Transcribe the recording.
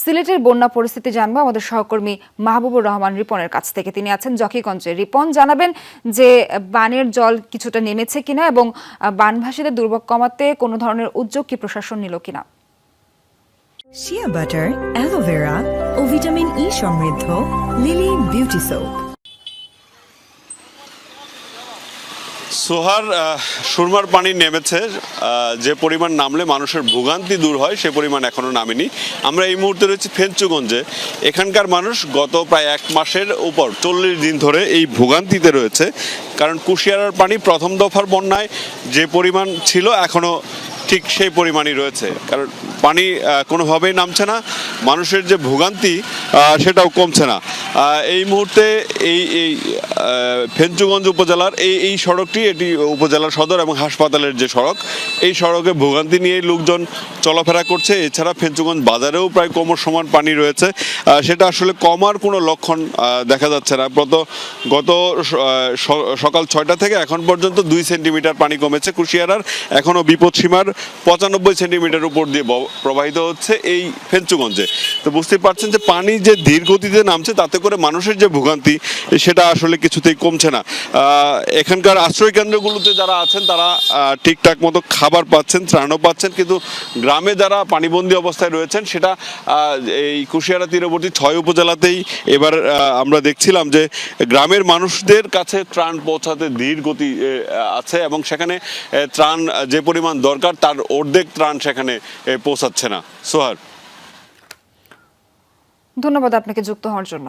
সিলেটের বন্যা পরিস্থিতি জানবো আমাদের সহকর্মী মাহবুবুর রহমান রিপনের কাছ থেকে। তিনি আছেন জকিগঞ্জে। রিপন, জানাবেন যে বানের জল কিছুটা নেমেছে কিনা এবং বানভাসীদের দুর্ভোগ কমাতে কোনো ধরনের উদ্যোগ কি প্রশাসন নিল কিনা? শিয়া বাটার, অ্যালোভেরা ও ভিটামিন ই সমৃদ্ধ লিলি বিউটি সোপ। সোহার, সুরমার পানি নেমেছে, যে পরিমাণ নামলে মানুষের ভোগান্তি দূর হয় সে পরিমাণ এখনো নামেনি। আমরা এই মুহূর্তে রয়েছি ফেঞ্চুগঞ্জে। এখানকার মানুষ গত প্রায় 1 মাসের উপর 40 দিন ধরে এই ভোগান্তিতে রয়েছে, কারণ কুশিয়ারার পানি প্রথম দফার বন্যায় যে পরিমাণ ছিল এখনো ঠিক সেই পরিমাণই রয়েছে, কারণ পানি কোনোভাবেই নামছে না, মানুষের যে ভোগান্তি সেটাও কমছে না। এই মুহূর্তে এই ফেঞ্চুগঞ্জ উপজেলার এই সড়কটি, এটি উপজেলার সদর এবং হাসপাতালের যে সড়ক, এই সড়কে ভোগান্তি নিয়ে লোকজন চলাফেরা করছে। এছাড়া ফেঞ্চুগঞ্জ বাজারেও প্রায় কোমর সমান পানি রয়েছে, সেটা আসলে কমার কোনো লক্ষণ দেখা যাচ্ছে না। গত সকাল 6টা থেকে এখন পর্যন্ত 2 সেন্টিমিটার পানি কমেছে কুশিয়ারার। এখনও বিপদসীমার 95 সেন্টিমিটার উপর দিয়ে প্রবাহিত হচ্ছে এই ফেঞ্চুগঞ্জে। তো বুঝতে পারছেন যে পানি যে ধীর গতিতে নামছে, তাতে করে মানুষের যে ভোগান্তি সেটা আসলে কিছুতেই কমছে না। এখানকার আশ্রয় কেন্দ্রগুলোতে যারা আছেন তারা ঠিকঠাক মতো খাবার পাচ্ছেন, ত্রাণও পাচ্ছেন, কিন্তু গ্রামে যারা পানিবন্দী অবস্থায় রয়েছেন সেটা এই কুশিয়ারা তীরবর্তী 6 উপজেলাতেই এবার আমরা দেখছিলাম যে গ্রামের মানুষদের কাছে ত্রাণ পৌঁছাতে ধীর গতি আছে এবং সেখানে ত্রাণ যে পরিমাণ দরকার তার অর্ধেক ত্রাণ সেখানে পৌঁছাচ্ছে না। সোহার, ধন্যবাদ আপনাকে যুক্ত হওয়ার জন্য।